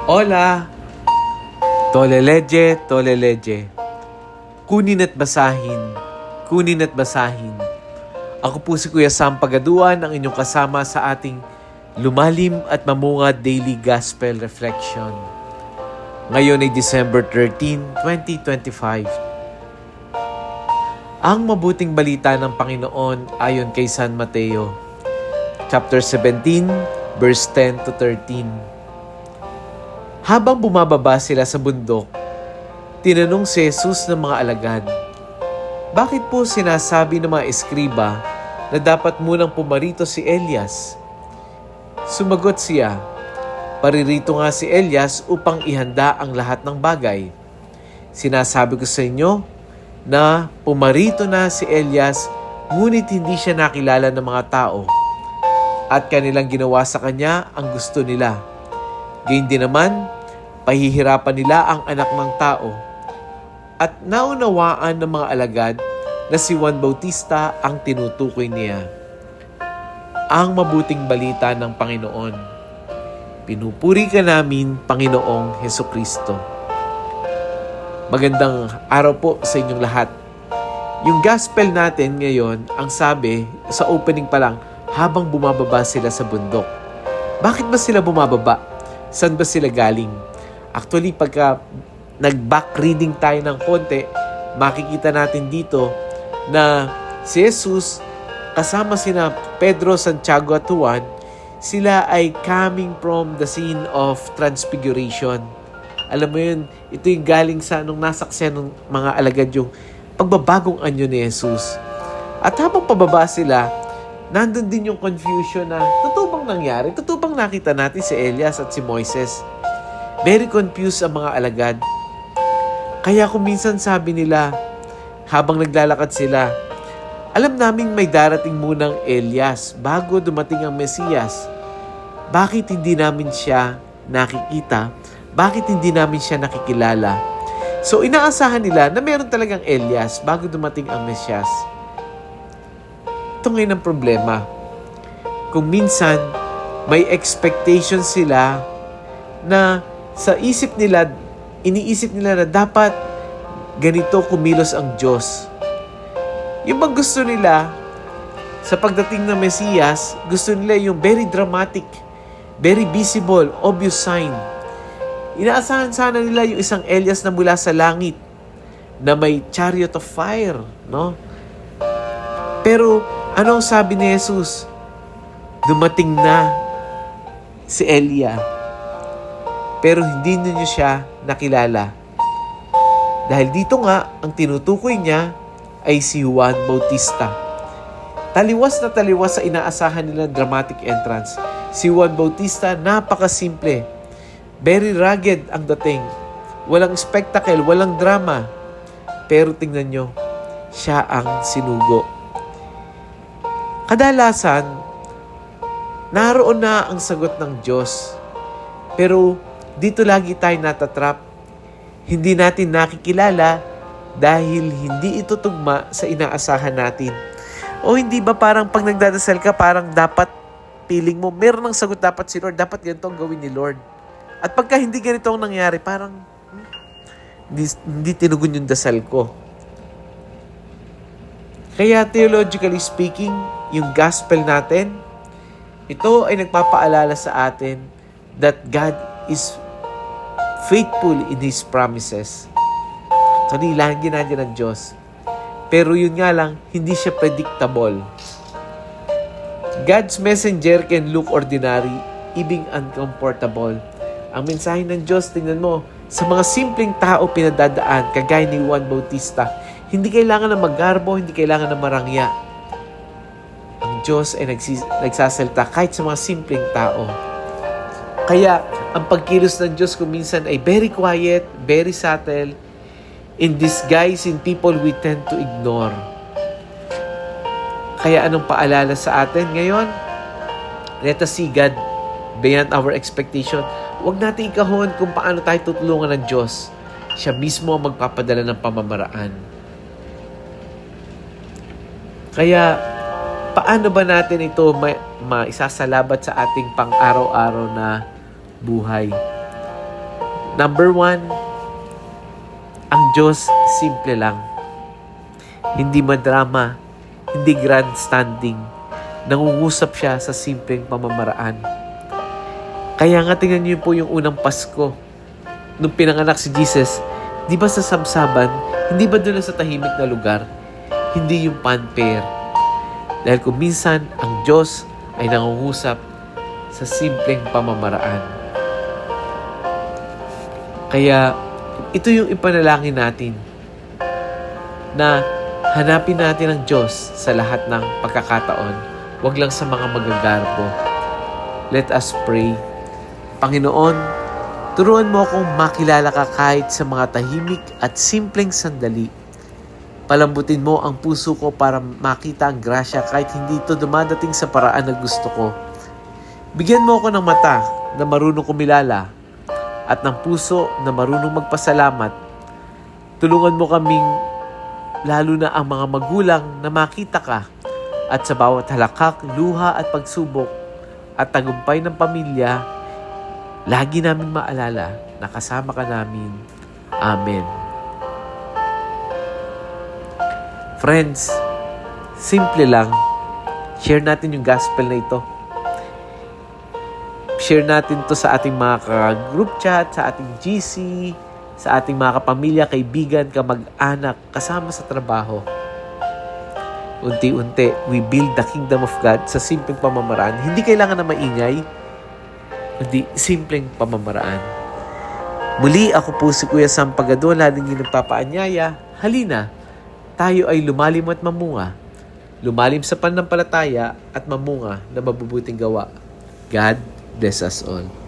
Hola! Toleleje, toleleje. Kunin at basahin. Kunin at basahin. Ako po si Kuya Sam Pagaduan, ang inyong kasama sa ating lumalim at mamungad Daily Gospel Reflection. Ngayon ay December 13, 2025. Ang mabuting balita ng Panginoon ayon kay San Mateo, chapter 17, verse 10 to 13. Habang bumababa sila sa bundok, tinanong si Jesus ng mga alagad, "Bakit po sinasabi ng mga eskriba na dapat munang pumarito si Elias?" Sumagot siya, "Paririto nga si Elias upang ihanda ang lahat ng bagay. Sinasabi ko sa inyo na pumarito na si Elias, ngunit hindi siya nakilala ng mga tao, at kanilang ginawa sa kanya ang gusto nila. Gayun din naman, pahihirapan nila ang anak ng tao." At naunawaan ng mga alagad na si Juan Bautista ang tinutukoy niya. Ang mabuting balita ng Panginoon. Pinupuri ka namin, Panginoong Hesukristo. Magandang araw po sa inyong lahat. Yung gospel natin ngayon, ang sabi sa opening pa lang, habang bumababa sila sa bundok. Bakit ba sila bumababa? Saan ba sila galing? Actually, pagka nag-back reading tayo ng konti, makikita natin dito na si Jesus kasama sina Pedro, Santiago at Juan, sila ay coming from the scene of transfiguration. Alam mo yun, ito yung galing sa nung nasaksihan ng mga alagad yung pagbabagong anyo ni Jesus. At habang pababa sila, nandun din yung confusion na, totoo bang nangyari? Totoo bang nakita natin si Elias at si Moises? Very confused ang mga alagad. Kaya kung minsan sabi nila, habang naglalakad sila, alam naming may darating munang Elias bago dumating ang Mesiyas. Bakit hindi namin siya nakikita? Bakit hindi namin siya nakikilala? So inaasahan nila na meron talagang Elias bago dumating ang Mesiyas. Ito ngayon ang problema. Kung minsan may expectation sila na sa isip nila, iniisip nila na dapat ganito kumilos ang Diyos. Yung bang gusto nila sa pagdating ng Mesiyas, gusto nila yung very dramatic, very visible, obvious sign. Inaasahan sana nila yung isang Elias na mula sa langit na may chariot of fire, no? Pero anong sabi ni Jesus? Dumating na si Elia, pero hindi niyo siya nakilala. Dahil dito nga, ang tinutukoy niya ay si Juan Bautista. Taliwas na taliwas sa inaasahan nilang dramatic entrance. Si Juan Bautista, napakasimple. Very rugged ang dating. Walang spectacle, walang drama. Pero tingnan nyo, siya ang sinugo. Kadalasan, naroon na ang sagot ng Diyos. Pero dito lagi tayo natatrap. Hindi natin nakikilala dahil hindi ito tugma sa inaasahan natin. O hindi ba parang pag nagdadasal ka, parang dapat feeling mo, meron ng sagot dapat si Lord, dapat ganito ang gawin ni Lord. At pagka hindi ganito ang nangyari, parang hindi tinugon yung dasal ko. Kaya theologically speaking, yung gospel natin, ito ay nagpapaalala sa atin that God is faithful in His promises. Kanilang ginagyan ng Diyos. Pero yun nga lang, hindi siya predictable. God's messenger can look ordinary, even uncomfortable. Ang mensahe ng Diyos, tingnan mo, sa mga simpleng tao pinadadaan, kagaya ni Juan Bautista, hindi kailangan na maggarbo, hindi kailangan na marangya. Ang Diyos ay nagsasalita kahit sa mga simpleng tao. Kaya, ang pagkilos ng Diyos kung minsan ay very quiet, very subtle, in disguise in people we tend to ignore. Kaya anong paalala sa atin ngayon? Let us see God beyond our expectation. Huwag natin ikahon kung paano tayo tutulungan ng Diyos. Siya mismo ang magpapadala ng pamamaraan. Kaya, paano ba natin ito maisasalabat sa ating pang-araw-araw na buhay? Number one, ang Diyos simple lang. Hindi madrama, hindi grandstanding. Nangungusap siya sa simpleng pamamaraan. Kaya nga tingnan niyo po yung unang Pasko. Nung pinanganak si Jesus, di ba sa sabsaban, hindi ba doon sa tahimik na lugar? Hindi yung fanfare. Dahil kung minsan, ang Diyos ay nangungusap sa simpleng pamamaraan. Kaya, ito yung ipanalangin natin na hanapin natin ang Diyos sa lahat ng pagkakataon, wag lang sa mga magagarbo. Let us pray. Panginoon, turuan mo akong makilala ka kahit sa mga tahimik at simpleng sandali. Palambutin mo ang puso ko para makita ang grasya kahit hindi ito dumadating sa paraan na gusto ko. Bigyan mo ako ng mata na marunong kumilala at ng puso na marunong magpasalamat. Tulungan mo kaming, lalo na ang mga magulang, na makita ka at sa bawat halakak, luha at pagsubok at tagumpay ng pamilya, lagi naming maalala na kasama ka namin. Amen. Friends, simple lang. Share natin yung gospel na ito. Share natin to sa ating mga group chat, sa ating GC, sa ating mga kapamilya, kaibigan, kamag-anak, kasama sa trabaho. Unti-unti, we build the kingdom of God sa simpleng pamamaraan. Hindi kailangan na maingay, kundi simpleng pamamaraan. Muli, ako po si Kuya Sam Pagado, laging nagpapaanyaya. Halina, tayo ay lumalim at mamunga. Lumalim sa pananampalataya at mamunga na mabubuting gawa. God bless us all.